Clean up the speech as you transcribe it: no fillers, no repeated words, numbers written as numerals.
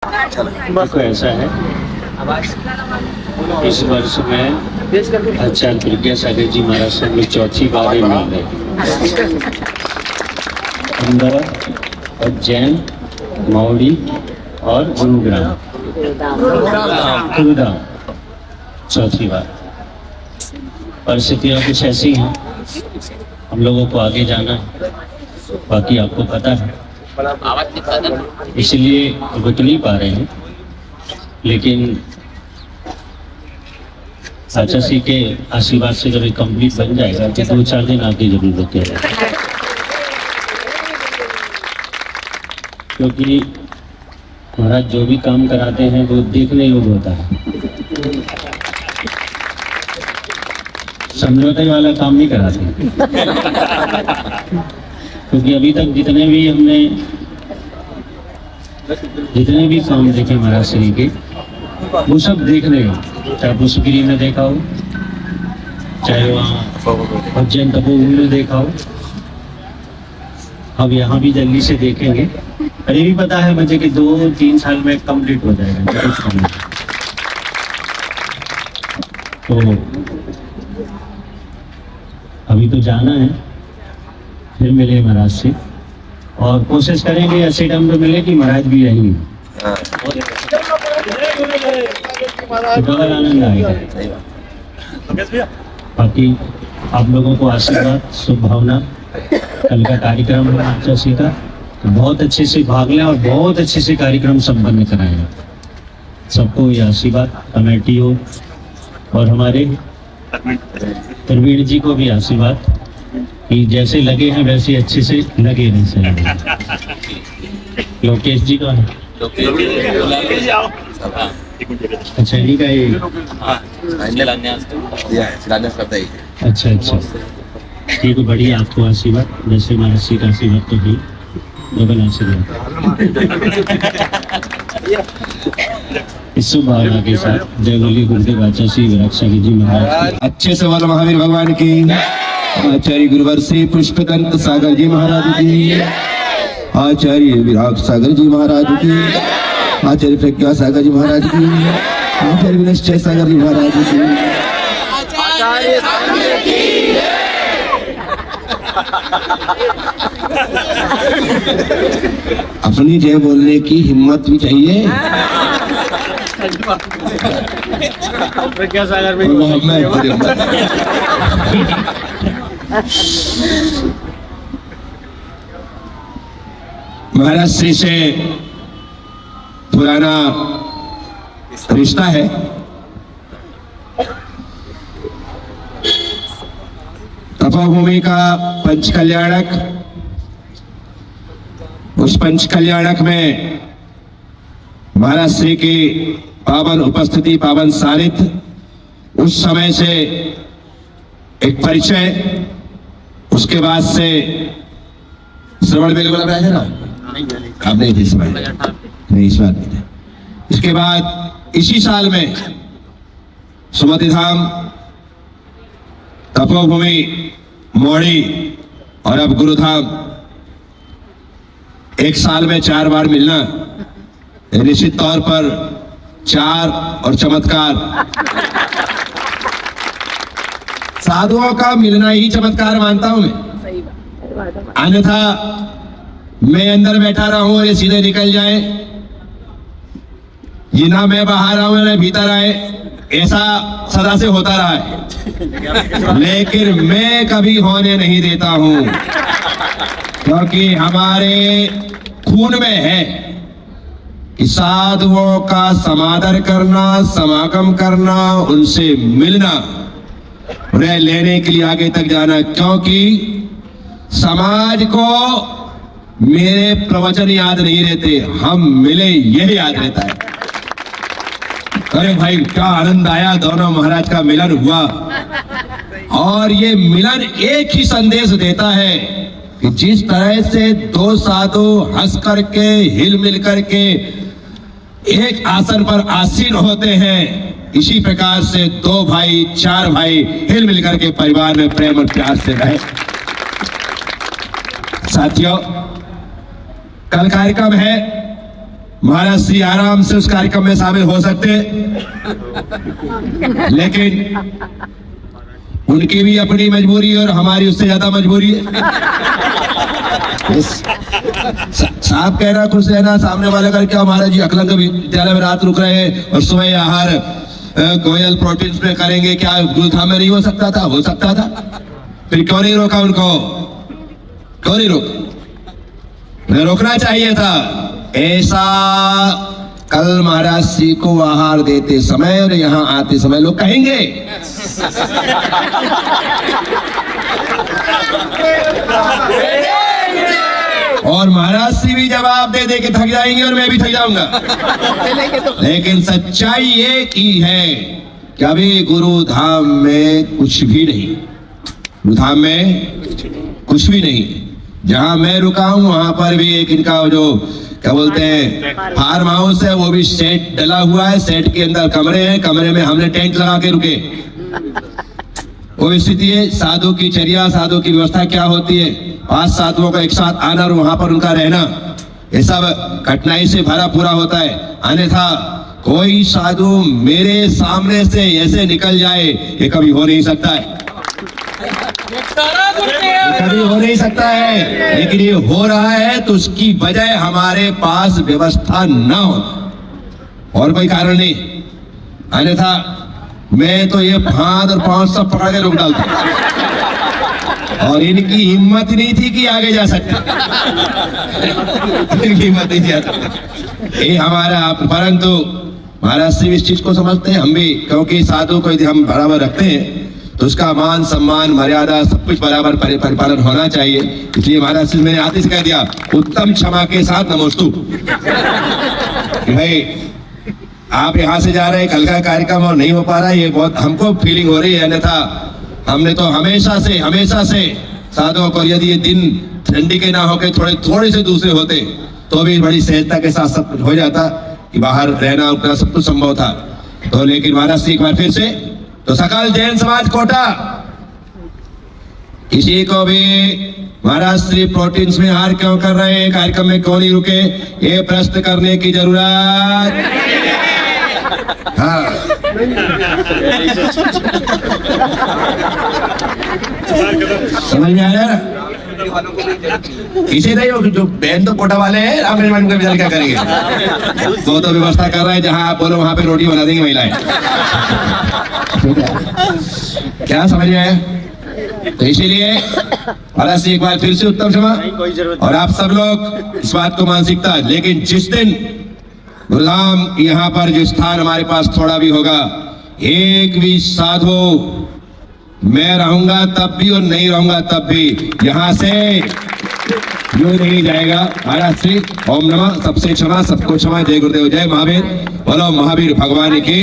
देखो ऐसा है, इस वर्ष में आचार्य प्रज्ञा सागर जी महाराज से हम लोग चौथी बार ही मिल रहे। इंदौर, उज्जैन, मौड़ी और गुरुग्राम, चौथी बार। परिस्थितियाँ कुछ ऐसी हैं, हम लोगों को आगे जाना है, बाकी आपको पता है, इसलिए रुक नहीं पा रहे हैं। लेकिन चाचा जी के आशीर्वाद से जब कंप्लीट बन जाएगा तो 2-4 दिन आगे जरूर रुकेगा, क्योंकि महाराज जो भी काम कराते हैं वो देखने योग्य होता है। समझौते वाला काम नहीं कराते, क्योंकि अभी तक जितने भी काम देखे महाराज श्री के, वो सब देखने हो, चाहे पुष्पगिरी में देखा हो, चाहे वहाँ उज्जैन तपोवन में देखा हो, अब यहाँ भी जल्दी से देखेंगे। अरे भी पता है मुझे कि 2-3 साल में कंप्लीट हो जाएगा। तो अभी तो जाना है, फिर मिले महाराज से और कोशिश करेंगे ऐसे टाइम पे मिले कि महाराज भी रहेंगे, डबल आनंद आएगा। बाकी आप लोगों को आशीर्वाद, शुभ भावना। कल का कार्यक्रम है आचार्य श्री का, तो बहुत अच्छे से भाग लें और बहुत अच्छे से कार्यक्रम संपन्न कराएं। सबको ये आशीर्वाद, कमेटी हो और हमारे प्रवीण जी को भी आशीर्वाद कि जैसे लगे हैं वैसे अच्छे से लगे नहीं से। लोकेश जी का है, अच्छा इन्हीं का ये अच्छा ठीक है, बढ़िया। आपको आशीर्वाद, जैसे महर्षि का आशीर्वाद तो ही डबल आशीर्वाद। इस शुभ भावना के साथ जय बोली गुरुदेव आचार्य श्री विराट सागर जी महाराज। अच्छे से वाला महावीर भगवान की, आचार्य गुरुवर श्री पुष्पदंत सागर जी महाराज की, आचार्य विराट सागर जी महाराज की, आचार्य प्रज्ञा सागर जी महाराज की, आचार्य विनश्चय सागर जी महाराज की, अपनी जय बोलने की हिम्मत भी चाहिए। प्रज्ञा सागर में महाराज श्री से पुराना रिश्ता है। तपोभूमि का पंच कल्याणक, उस पंच कल्याणक में महाराज श्री की पावन उपस्थिति, पावन सानिध्य, उस समय से एक परिचय, उसके बाद से श्रवण बिल्कुल है ना, आप नहीं थे इस बार, नहीं इस बार नहीं थे। इसके बाद इसी साल में सुमति धाम, तपोभूमि मौड़ी और अब गुरुधाम, एक साल में 4 बार मिलना निश्चित तौर पर 4 और चमत्कार। साधुओं का मिलना ही चमत्कार मानता हूं मैं, अन्यथा मैं अंदर बैठा रहूं और ये सीधे निकल जाए, ये ना मैं बाहर आऊं ना भीतर आए, ऐसा सदा से होता रहा है। लेकिन मैं कभी होने नहीं देता हूं, क्योंकि हमारे खून में है कि साधुओं का समादर करना, समागम करना, उनसे मिलना, उन्हें लेने के लिए आगे तक जाना। क्योंकि समाज को मेरे प्रवचन याद नहीं रहते, हम मिले यही याद रहता है। अरे भाई क्या आनंद आया, दोनों महाराज का मिलन हुआ, और ये मिलन एक ही संदेश देता है कि जिस तरह से 2 साधु हंस करके, हिल मिल करके एक आसन पर आसीन होते हैं, इसी प्रकार से 2 भाई, 4 भाई हिल मिल करके परिवार में प्रेम और प्यार से रहे। साथियों, कल कार्यक्रम है महाराज श्री आराम से उस कार्यक्रम में शामिल हो सकते, लेकिन उनकी भी अपनी मजबूरी और हमारी उससे ज्यादा मजबूरी है। साहब कह रहा खुश रहना, सामने वाले का क्या, महाराज जी अकलंग विद्यालय में रात रुक रहे हैं और सुबह आहार गोयल प्रोटीन्स में करेंगे, क्या गुरुधाम में नहीं हो सकता था? हो सकता था, फिर क्यों नहीं रोका उनको? क्यों नहीं रोका? रोकना चाहिए था। ऐसा कल महाराज जी को आहार देते समय और यहाँ आते समय लोग कहेंगे। और महाराज जी भी जवाब दे दे के थक जाएंगे और मैं भी थक जाऊंगा। लेकिन सच्चाई एक ही है कि अभी गुरुधाम में कुछ भी नहीं, गुरुधाम में कुछ भी नहीं। जहां मैं रुका हूं वहां पर भी एक इनका जो क्या बोलते हैं फार्म हाउस है, वो भी सेट डला हुआ है। सेट के अंदर कमरे हैं, कमरे में हमने टेंट लगा के रुके। वो स्थिति है। साधु की चर्या, साधु की व्यवस्था क्या होती है? 5 साधुओं का एक साथ आना और वहां पर उनका रहना, ये सब कठिनाई से भरा पूरा होता है। अन्यथा कोई साधु मेरे सामने से ऐसे निकल जाए, ये कभी हो नहीं सकता है, कभी हो नहीं सकता है। लेकिन ये हो रहा है तो उसकी वजह हमारे पास व्यवस्था न हो और कोई कारण नहीं। अन्यथा मैं तो ये हाथ और पांव सब पकड़ के रोक डालता, और इनकी हिम्मत नहीं थी कि आगे जा सकते। इनकी हिम्मत नहीं थी। ये हमारा, परंतु महाराज से इस चीज को समझते हैं हम भी, क्योंकि साधु को यदि हम बराबर रखते हैं तो उसका मान सम्मान मर्यादा सब कुछ बराबर परिपालन होना चाहिए। इसलिए महाराज से मैंने आते से कह दिया, उत्तम क्षमा के साथ नमोस्तु। भाई आप यहाँ से जा रहे हैं, कल का कार्यक्रम और नहीं हो पा रहा है, ये बहुत हमको फीलिंग हो रही है। अन्यथा हमने तो हमेशा से साधुओं को, यदि ये दिन ठंडी के ना होके थोड़े से दूसरे होते तो भी बड़ी सहजता के साथ सब कुछ हो जाता कि बाहर रहना उठना सब कुछ संभव था। तो लेकिन महाराज से एक बार फिर से, तो सकल जैन समाज कोटा किसी को भी महाराज श्री प्रोटीन्स में हार क्यों कर रहे हैं, कार्यक्रम में क्यों नहीं रुके, ये प्रश्न करने की जरूरत। हाँ समझ में आ रहा है? इसी नहीं हो जो बहन तो कोटा वाले हैं, आप मेरे क्या करेंगे? वो तो व्यवस्था कर रहे हैं, जहां आप बोलो वहां पे रोटी बना देंगे महिलाएं। क्या समझ में आया? तो इसीलिए महाराज से एक बार फिर से उत्तम क्षमा, और आप सब लोग इस बात को मानसिकता। लेकिन जिस दिन गुरुधाम यहाँ पर जो स्थान हमारे पास थोड़ा भी होगा, एक भी साधु, मैं रहूंगा तब भी और नहीं रहूंगा तब भी, यहाँ से यूं नहीं जाएगा। महाराज श्री ओम नमः, सबसे क्षमा, सबको क्षमा। जय गुरुदेव, जय महावीर, बोलो महावीर भगवान की।